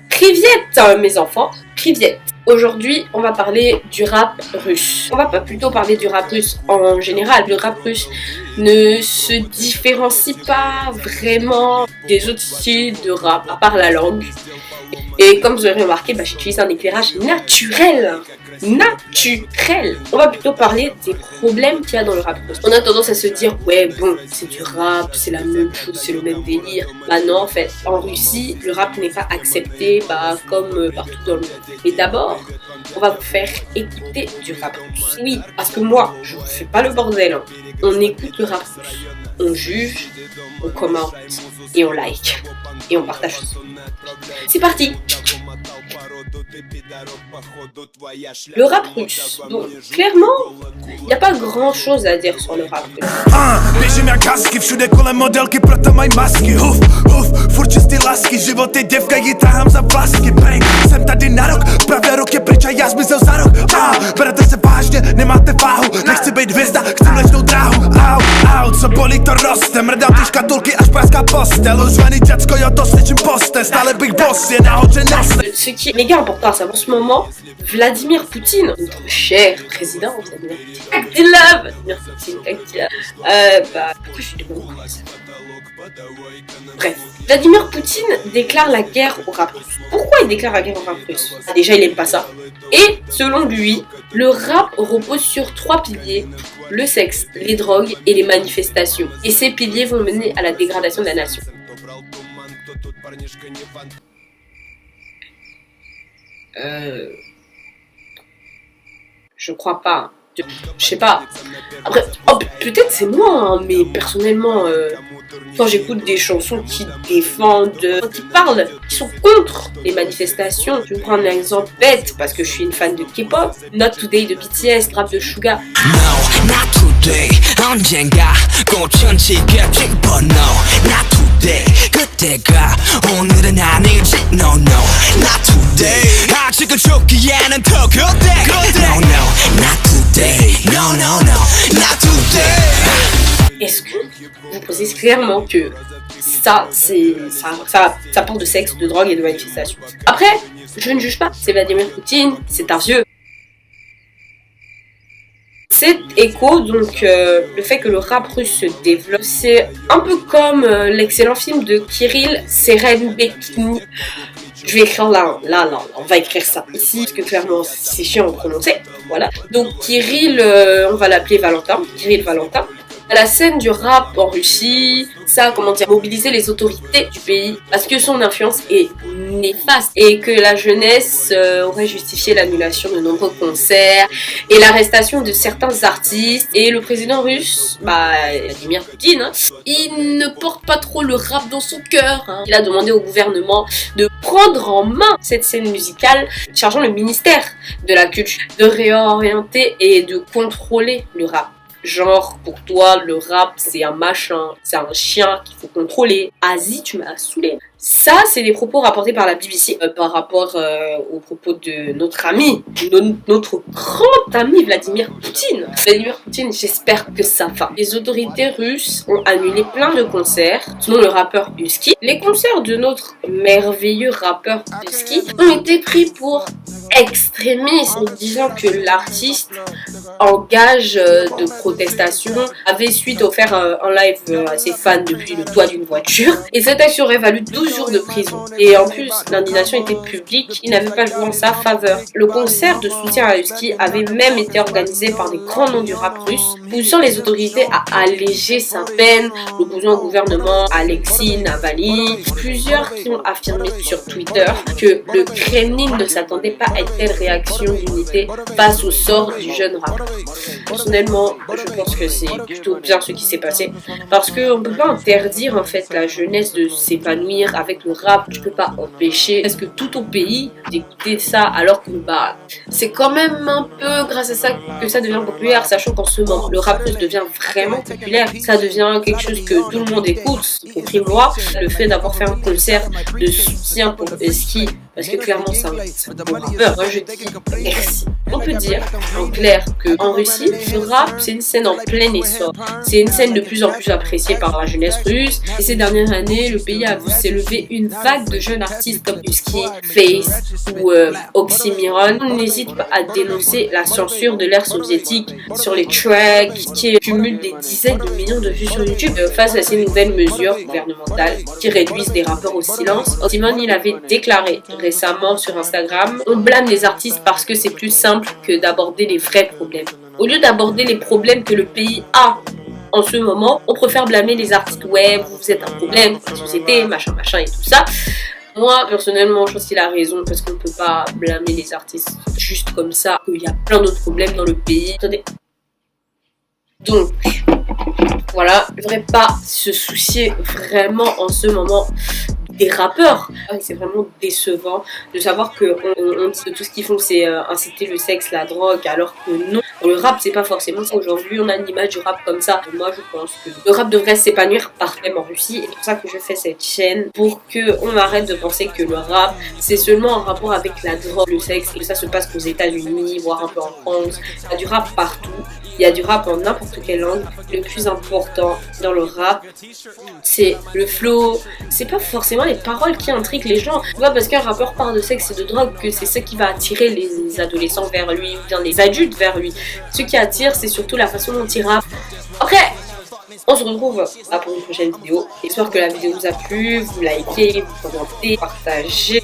Priviette, mes enfants, Priviette. Aujourd'hui, on va parler du rap russe. On va pas plutôt parler du rap russe en général. Le rap russe ne se différencie pas vraiment des autres styles de rap, à part la langue. Et comme vous aurez remarqué, j'utilise un éclairage naturel. On va plutôt parler des problèmes qu'il y a dans le rap russe. On a tendance à se dire, ouais bon, c'est du rap, c'est la même chose, c'est le même délire. Bah non, en fait, en Russie, le rap n'est pas accepté comme partout dans le monde. Mais d'abord, on va vous faire écouter du rap russe. Oui, parce que moi, je ne fais pas le bordel. Hein. On écoute le rap russe, on juge, on commente et on like. Et on partage tout. C'est parti! Le rap russe. Donc, clairement, il n'y a pas grand chose à dire sur le rap russe. Bierziem jak kaski, všude kolem modelky, proto mají masky. Furt čistý lasky, život je děvka, ji tahám za vlasky. Bang, jsem tady na rok, pravý rok je pryč a já zmizel za rok. Berete se vážně, nemáte váhu, nechci být hvězda, chci mlečnou dráhu. Co bolí to roste, mrdám ty škatulky až praská postel. Uzvaný děcko, jo to slyším poste, stále bych boss, je nahoře noste. Ce qui est méga important à savoir en ce moment, Vladimir Poutine, notre cher président, Vladimir Poutine, pourquoi je suis devenue comme ça? Bref, Vladimir Poutine déclare la guerre au rap russe. Pourquoi il déclare la guerre au rap russe? Déjà, il aime pas ça. Et, selon lui, le rap repose sur 3 piliers, le sexe, les drogues et les manifestations. Et ces piliers vont mener à la dégradation de la nation. Je crois pas. Je sais pas. Après, peut-être c'est moi, hein, mais personnellement, quand j'écoute des chansons qui défendent, qui parlent, qui sont contre les manifestations, je vais prendre un exemple bête parce que je suis une fan de K-pop. Not Today de BTS, rap de Suga. No, not today. 언젠가 꽃천지겠지, but no, not today. 그때가 오늘은 아니지, no, no, not today. 아직은 죽기에는 더 그때. No, no, not today. No, no, no, not today. Est-ce que vous pensez clairement que ça parle de sexe, de drogue et de manifestation? Après, je ne juge pas, c'est Vladimir Poutine, c'est un vieux. Cet écho, donc le fait que le rap russe se développe, c'est un peu comme l'excellent film de Kirill Serebrennikov. Je vais écrire là, on va écrire ça ici, parce que clairement c'est chiant à prononcer, voilà. Donc Kirill, on va l'appeler Valentin, Kirill Valentin. À la scène du rap en Russie, ça a mobilisé les autorités du pays parce que son influence est néfaste et que la jeunesse aurait justifié l'annulation de nombreux concerts et l'arrestation de certains artistes. Et le président russe, Vladimir Poutine, hein, il ne porte pas trop le rap dans son cœur. Hein. Il a demandé au gouvernement de prendre en main cette scène musicale, chargeant le ministère de la Culture de réorienter et de contrôler le rap. Genre, pour toi, le rap, c'est un machin, c'est un chien qu'il faut contrôler. Asie, tu m'as saoulé. Ça, c'est des propos rapportés par la BBC par rapport aux propos de notre ami, notre grand ami Vladimir Poutine. Vladimir Poutine, j'espère que ça va. Les autorités russes ont annulé plein de concerts, selon le rappeur Husky. Les concerts de notre merveilleux rappeur Husky ont été pris pour extrémistes, en disant que l'artiste engage de protestation avait suite offert un live à ses fans depuis le toit d'une voiture. Et cette action aurait valu 12 jours de prison. Et en plus, l'indignation était publique, il n'avait pas joué en sa faveur. Le concert de soutien à Husky avait même été organisé par des grands noms du rap russe, poussant les autorités à alléger sa peine, l'opposant au gouvernement Alexei Navalny. Plusieurs qui ont affirmé sur Twitter que le Kremlin ne s'attendait pas à une telle réaction d'unité face au sort du jeune rappeur. Personnellement, je pense que c'est plutôt bien ce qui s'est passé, parce qu'on ne peut pas interdire en fait la jeunesse de s'épanouir avec le rap. Tu peux pas empêcher presque tout ton pays d'écouter ça, alors que c'est quand même un peu grâce à ça que ça devient populaire, sachant qu'en ce moment le rap russe devient vraiment populaire, ça devient quelque chose que tout le monde écoute, y compris moi. Le fait d'avoir fait un concert de soutien pour Husky, parce que clairement c'est un bon rappeur, moi je dis merci. On peut dire en clair qu'en Russie, le rap c'est une scène en plein essor. C'est une scène de plus en plus appréciée par la jeunesse russe. Et ces dernières années, le pays a vu s'élever une vague de jeunes artistes comme Husky, Face ou Oxymiron. On n'hésite pas à dénoncer la censure de l'ère soviétique sur les tracks qui cumulent des dizaines de millions de vues sur YouTube. Face à ces nouvelles mesures gouvernementales qui réduisent des rappeurs au silence, Oxymiron il avait déclaré récemment sur Instagram: on blâme les artistes parce que c'est plus simple que d'aborder les vrais problèmes. Au lieu d'aborder les problèmes que le pays a en ce moment, on préfère blâmer les artistes. Ouais, vous êtes un problème pour la société, machin, machin et tout ça. Moi, personnellement, je pense qu'il a raison parce qu'on ne peut pas blâmer les artistes juste comme ça. Il y a plein d'autres problèmes dans le pays. Attendez. Donc, voilà, il ne devrait pas se soucier vraiment en ce moment des rappeurs. C'est vraiment décevant de savoir que on dit que tout ce qu'ils font c'est inciter le sexe, la drogue, alors que non. Le rap c'est pas forcément ça. Aujourd'hui on a une image du rap comme ça. Et moi je pense que le rap devrait s'épanouir parfaitement en Russie. Et c'est pour ça que je fais cette chaîne, pour que on arrête de penser que le rap c'est seulement en rapport avec la drogue, le sexe, et que ça se passe qu'aux États-Unis, voire un peu en France. Il y a du rap partout. Il y a du rap en n'importe quelle langue. Le plus important dans le rap, c'est le flow. C'est pas forcément les paroles qui intriguent les gens. C'est pas parce qu'un rappeur parle de sexe et de drogue que c'est ça qui va attirer les adolescents vers lui, ou bien les adultes vers lui. Ce qui attire, c'est surtout la façon dont il rappe. Après, on se retrouve pour une prochaine vidéo. J'espère que la vidéo vous a plu. Vous likez, vous commentez, partagez.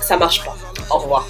Ça marche pas. Au revoir.